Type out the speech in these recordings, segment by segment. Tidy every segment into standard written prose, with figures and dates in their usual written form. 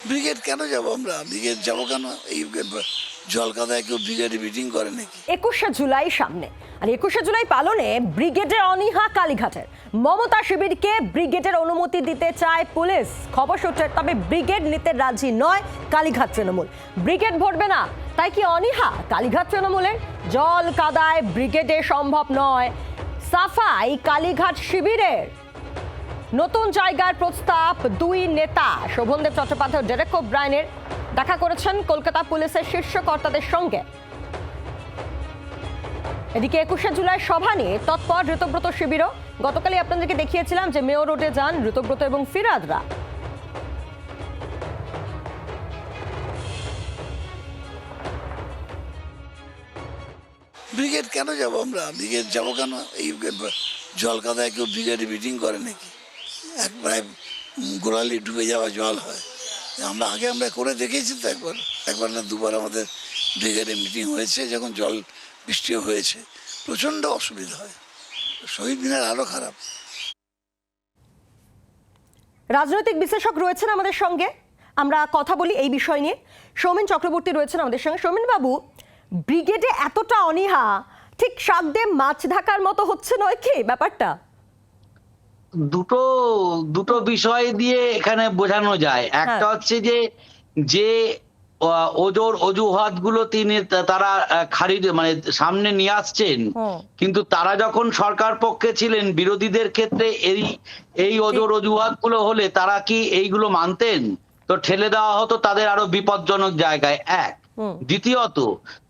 Brigade কেন যাব? আমরা ব্রিগেড যাবো কেন? এই জলকাদায় কেউ ব্রিগেডে মিটিং করে নাকি? 21শে জুলাই সামনে, আর 21শে জুলাই পালনে ব্রিগেডের অনীহা কালীঘাটের। মমতা শিবিরকে ব্রিগেডের অনুমতি দিতে চায় পুলিশ। খবর সূত্রে তবে ব্রিগেড নিতে রাজি নয় কালীঘাট তৃণমূল। ব্রিগেড ভরবে না, তাই কি অনীহা কালীঘাট তৃণমূলের? জল কাদায় ব্রিগেডে সম্ভব নয়, সাফাই কালীঘাট শিবিরের। নতুন জায়গার প্রস্তাব দুই নেতা শোভনদেব চট্টোপাধ্যায় ও ডেরেক ওব্রায়েনের দেখা করেছেন কলকাতা পুলিশের শীর্ষ কর্তাদের সঙ্গে। এদিকে 21শে জুলাই সভা নিয়ে তৎপর ঋতব্রত শিবিরও। গতকালই আপনাদেরকে দেখিয়েছিলাম যে মেয়র রোডে যান ঋতব্রত এবং ফিরাদরা। ব্রিগেড কেন যাব? আমরা ব্রিগেড যাবো কেন? এই জলকাদায় কেউ ব্রিগেডে মিটিং করে নাকি? একবারে গোড়ালি ডুবে যাওয়া জল হয়। আমরা করে দেখেছি তো, একবার না দুবার আমাদের ব্রিগেডে মিটিং হয়েছে, যখন জল বৃষ্টি হয়েছে প্রচণ্ড অসুবিধা হয়। শহীদ মিনার আরও খারাপ। রাজনৈতিক বিশ্লেষক রয়েছেন আমাদের সঙ্গে, আমরা কথা বলি এই বিষয় নিয়ে। সৌমেন চক্রবর্তী রয়েছেন আমাদের সঙ্গে। সৌমেন বাবু, ব্রিগেডে এতটা অনীহা ঠিক শাক দিয়ে মাছ ঢাকার মতো হচ্ছে নয় কি ব্যাপারটা? দুটো বিষয় দিয়ে এখানে বোঝানো যায়। একটা হচ্ছে যে অজুহাত গুলো তারা খারিজ মানে সামনে নিয়ে আসছেন, কিন্তু তারা যখন সরকার পক্ষে ছিলেন বিরোধীদের ক্ষেত্রে এই অজুহাত গুলো হলে তারা কি এইগুলো মানতেন? তো ঠেলে দেওয়া হতো তাদের আরো বিপজ্জনক জায়গায়। দ্বিতীয়ত,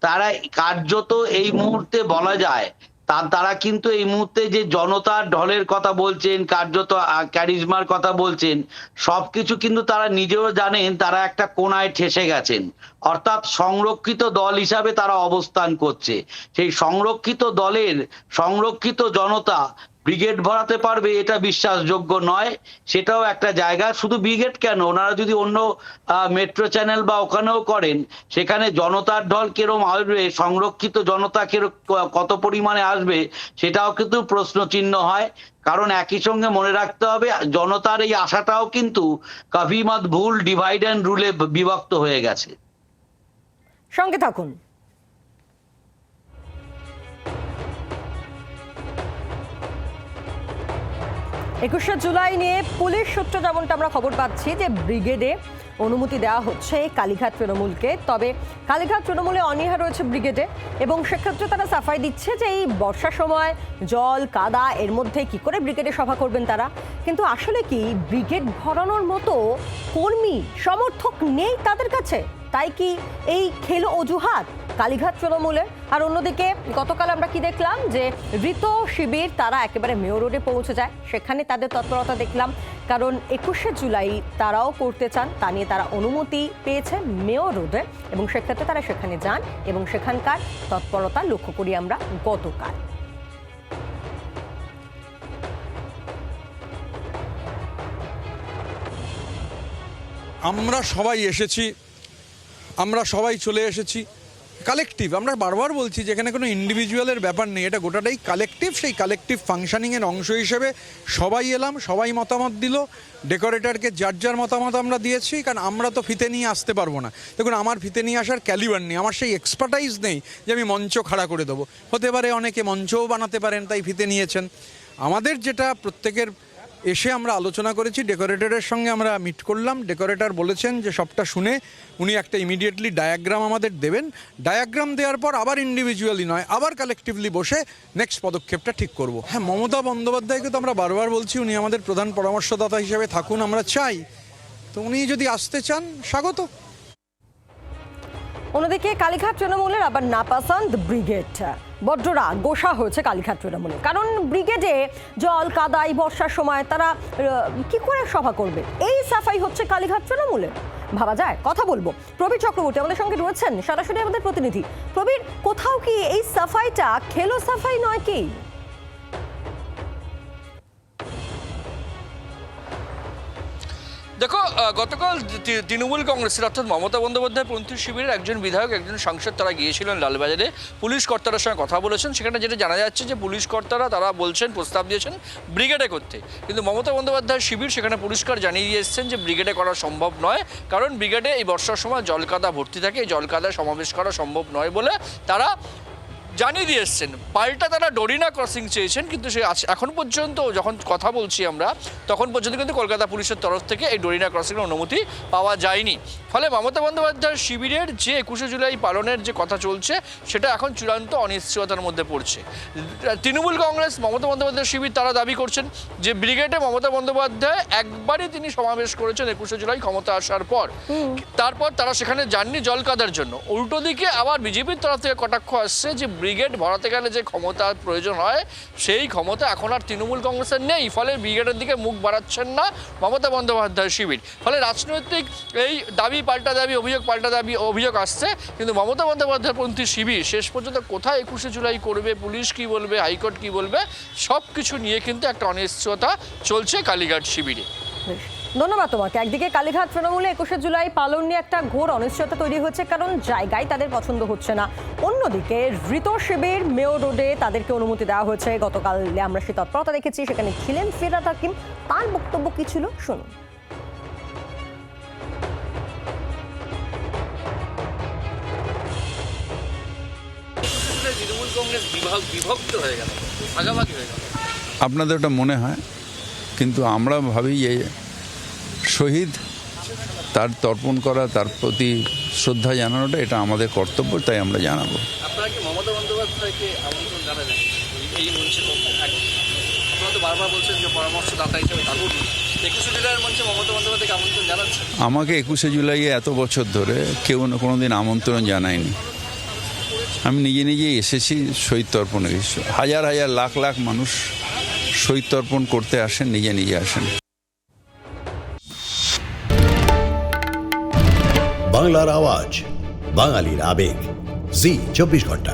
তারা কার্যত এই মুহূর্তে বলা যায় তারা কিন্তু এই মুহূর্তে যে জনতার ঢলের কথা বলছেন, কার্যত ক্যারিজমার কথা বলছেন, সবকিছু কিন্তু তারা নিজেও জানেন তারা একটা কোণায় ঠেসে গেছেন। অর্থাৎ সংরক্ষিত দল হিসাবে তারা অবস্থান করছে। সেই সংরক্ষিত দলের সংরক্ষিত জনতা ব্রিগেড ভরাতে পারবে এটা বিশ্বাসযোগ্য নয়। সেটাও একটা জায়গা। শুধু ব্রিগেড কেন, ওনারা যদি অন্য মেট্রো চ্যানেল বা ওখানেও করেন, সেখানে জনতার ঢল কিরম আসবে, সংরক্ষিত জনতা কত পরিমাণে আসবে, সেটাও কিন্তু প্রশ্ন চিহ্ন হয়। কারণ একই সঙ্গে মনে রাখতে হবে জনতার এই আশাটাও কিন্তু কাফি মত ভুল, ডিভাইড অ্যান্ড রুলে বিভক্ত হয়ে গেছে। সঙ্গে থাকুন। 21শে জুলাই নিয়ে পুলিশ সূত্র যেমনটা আমরা খবর পাচ্ছি যে ব্রিগেডে অনুমতি দেওয়া হচ্ছে কালীঘাট তৃণমূলকে। তবে কালীঘাট তৃণমূলে অনীহা রয়েছে ব্রিগেডে, এবং সেক্ষেত্রে তারা সাফাই দিচ্ছে যে এই বর্ষার সময় জল কাদা এর মধ্যে কি করে ব্রিগেডে সভা করবেন তারা। কিন্তু আসলে কি ব্রিগেড ভরানোর মতো কর্মী সমর্থক নেই তাদের কাছে? তাই কি এই খেলো অজুহাত কালীঘাট তৃণমূলের? আর অন্যদিকে গতকাল আমরা কি দেখলাম যে ঋত শিবির তারা একেবারে মেয়র রোডে পৌঁছে যায়, সেখানে তাদের তৎপরতা দেখলাম। কারণ 21শে জুলাই তারাও করতে চান, তা নিয়ে তারা অনুমতি পেয়েছেন মেয়র রোডে, এবং সেক্ষেত্রে তারা সেখানে যান এবং সেখানকার তৎপরতা লক্ষ্য করি আমরা গতকাল। আমরা সবাই এসেছি, আমরা সবাই চলে এসেছি কালেকটিভ। আমরা বারবার বলছি যে এখানে কোনো ইন্ডিভিজুয়ালের ব্যাপার নেই, এটা গোটাটাই কালেকটিভ। সেই কালেকটিভ ফাংশনিংয়ের অংশ হিসেবে সবাই এলাম, সবাই মতামত দিল। ডেকোরেটরকে যার যার মতামত আমরা দিয়েছি, কারণ আমরা তো ফিতে নিয়ে আসতে পারবো না। দেখুন, আমার ফিতে নিয়ে আসার ক্যালিবার নেই, আমার সেই এক্সপার্টাইজ নেই যে আমি মঞ্চ খাড়া করে দেবো। হতে পারে অনেকে মঞ্চও বানাতে পারেন, তাই ফিতে নিয়েছেন। আমাদের যেটা প্রত্যেকের এসে আমরা আলোচনা করেছি, ডেকোরেটরের সঙ্গে আমরা মিট করলাম। ডেকোরেটর বলেছেন যে সবটা শুনে উনি একটা ইমিডিয়েটলি ডায়াগ্রাম আমাদের দেবেন। ডায়াগ্রাম দেওয়ার পর আবার ইন্ডিভিজুয়ালি নয়, আবার কালেকটিভলি বসে নেক্সট পদক্ষেপটা ঠিক করব। হ্যাঁ, মমতা বন্দ্যোপাধ্যায়কে তো আমরা বারবার বলছি উনি আমাদের প্রধান পরামর্শদাতা হিসেবে থাকুন, আমরা চাই। তো উনি যদি আসতে চান, স্বাগত। অন্যদিকে কালীঘাট তৃণমূলের আবার নাপাসান্দ ব্রিগেড। বড্ড রাগ গোসা হয়েছে কালীঘাট তৃণমূলে, কারণ ব্রিগেডে জল কাদাই বর্ষার সময় তারা কি করে সভা করবে? এই সাফাই হচ্ছে কালীঘাট তৃণমূলে। ভাবা যায়। কথা বলবো প্রবীর চক্রবর্তী আমাদের সঙ্গে রয়েছেন, সরাসরি আমাদের প্রতিনিধি। প্রবীর, কোথাও কি এই সাফাইটা খেলো সাফাই নয় কি? দেখো গতকাল তৃণমূল কংগ্রেসের অর্থাৎ মমতা বন্দ্যোপাধ্যায় পন্থী শিবিরের একজন বিধায়ক একজন সাংসদ তারা গিয়েছিলেন লালবাজারে, পুলিশ কর্তাদের সঙ্গে কথা বলেছেন। সেখানে যেটা জানা যাচ্ছে যে পুলিশ কর্তারা তারা বলছেন, প্রস্তাব দিয়েছেন ব্রিগেডে করতে, কিন্তু মমতা বন্দ্যোপাধ্যায় শিবির সেখানে পরিষ্কার জানিয়ে দিয়ে এসেছেন যে ব্রিগেডে করা সম্ভব নয়, কারণ ব্রিগেডে এই বর্ষার সময় জলকাদা ভর্তি থাকে, এই জলকাদায় সমাবেশ করা সম্ভব নয় বলে তারা জানিয়ে দিয়ে এসছেন। পাল্টা তারা ডোরিনা ক্রসিং চেয়েছেন, কিন্তু সে এখন পর্যন্ত যখন কথা বলছি আমরা তখন পর্যন্ত কিন্তু কলকাতা পুলিশের তরফ থেকে এই ডোরিনা ক্রসিংয়ের অনুমতি পাওয়া যায়নি। ফলে মমতা বন্দ্যোপাধ্যায়ের শিবিরের যে 21শে জুলাই পালনের যে কথা চলছে সেটা এখন চূড়ান্ত অনিশ্চয়তার মধ্যে পড়ছে। তৃণমূল কংগ্রেস মমতা বন্দ্যোপাধ্যায়ের শিবির তারা দাবি করছেন যে ব্রিগেডে মমতা বন্দ্যোপাধ্যায় একবারই তিনি সমাবেশ করেছেন 21শে জুলাই ক্ষমতা আসার পর, তারপর তারা সেখানে যাননি জলকাদার জন্য। উল্টো দিকে আবার বিজেপির তরফ থেকে কটাক্ষ আসছে যে ব্রিগেড ভরাতে গেলে যে ক্ষমতার প্রয়োজন হয় সেই ক্ষমতা এখন আর তৃণমূল কংগ্রেসের নেই, ফলে ব্রিগেডের দিকে মুখ বাড়াচ্ছেন না মমতা বন্দ্যোপাধ্যায় শিবির। ফলে রাজনৈতিক এই দাবি পাল্টা দাবি, অভিযোগ পাল্টা দাবি, অভিযোগ আসছে, কিন্তু মমতা বন্দ্যোপাধ্যায় পন্থী শিবির শেষ পর্যন্ত কোথায় 21শে জুলাই করবে, পুলিশ কি বলবে, হাইকোর্ট কি বলবে, সব কিছু নিয়ে কিন্তু একটা অনিশ্চয়তা চলছে কালীঘাট শিবিরে। ধন্যবাদ তোমাকে। একদিকে কালীঘাট তৃণমূলে 21শে জুলাই পালন নিয়ে একটা ঘোর অনিশ্চয়তা তৈরি হচ্ছে, কারণ জায়গায় তাদের পছন্দ হচ্ছে না। অন্যদিকে ধৃত শিবির মেয়র রোডে তাদেরকে অনুমতি দেওয়া হয়েছে। গতকাল আমরা সে তৎপরতা দেখেছি, সেখানে ছিলেন ফিরহাদ হাকিম। তার বক্তব্য কি ছিল শুনুন। তৃণমূল কংগ্রেস বিভক্ত হয়ে গেল, ভাগাভাগি হয়ে গেল। আপনাদের ওটা মনে হয়, কিন্তু আমরা ভাবি যে শহীদ তার তর্পণ করা, তার প্রতি শ্রদ্ধা জানানোটা এটা আমাদের কর্তব্য, তাই আমরা জানাবো। আপনারা কি মমতা বন্দ্যোপাধ্যায়কে আমন্ত্রণ জানাবেন এই মঞ্চে? আপনারা তো বারবার বলছেন যে পরামর্শদাতা হিসেবে থাকুন, 21শে জুলাইয়ের মঞ্চে মমতা বন্দ্যোপাধ্যায়কে আমন্ত্রণ জানাচ্ছেন? আমাকে 21শে জুলাইয়ে এত বছর ধরে কেউ কোনোদিন আমন্ত্রণ জানায়নি। আমি নিজে নিজেই এসেছি শহীদ তর্পণে। হাজার হাজার লাখ লাখ মানুষ শহীদ তর্পণ করতে আসেন, নিজে নিজে আসেন। বাংলার আওয়াজ, বাঙালির আবেগ, জি 24 ঘন্টা।